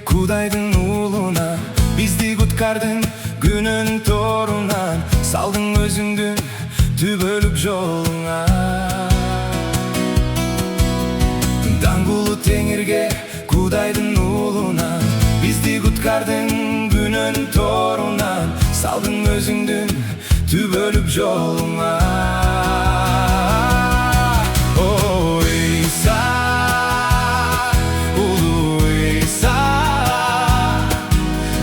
Кудайдын уулуна, бизди куткардың, күнөөнүн торунан, салдың өзүңдүн түбөлүк жолуңа. Даңк улуу Теңирге, Кудайдын уулуна, бизди куткардың, күнөөнүн торунан, салдың өзүңдүн түбөлүк жолуңа. О Ыйса, улуу Ыйса,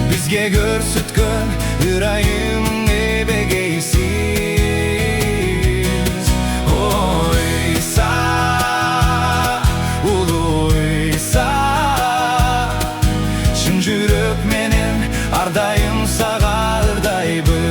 бизге көрсөткөн ырайымың эбегейсиз. О Ыйса, улуу Ыйса, чын жүрөк менен ардайым сага ырдайбыз.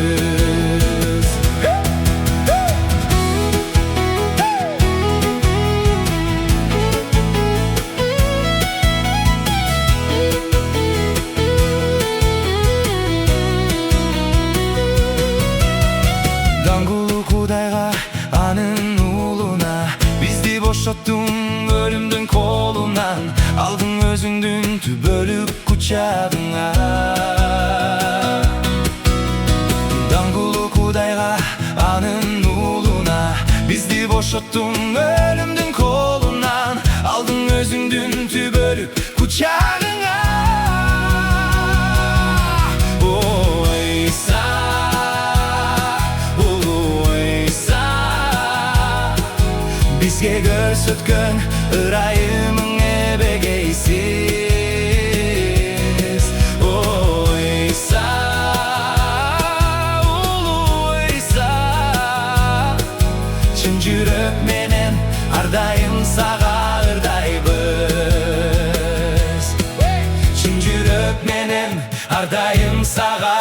Кудайга, Анын уулуна, бизди бошоттуң өлүмдүн колунан, алдың өзүңдүн түбөлүк кучагыңа. Даңк улуу Кудайга, Анын уулуна, бизди бошоттуң өлүмдүн колунан, алдың өзүңдүн түбөлүк кучагыңа. О Ыйса, бизге көрсөткөн ырайымың эбегейсиз. О Ыйса, улуу Ыйса, чын жүрөк менен ардайым сага ырдайбыз. Чын жүрөк менен ардайым сага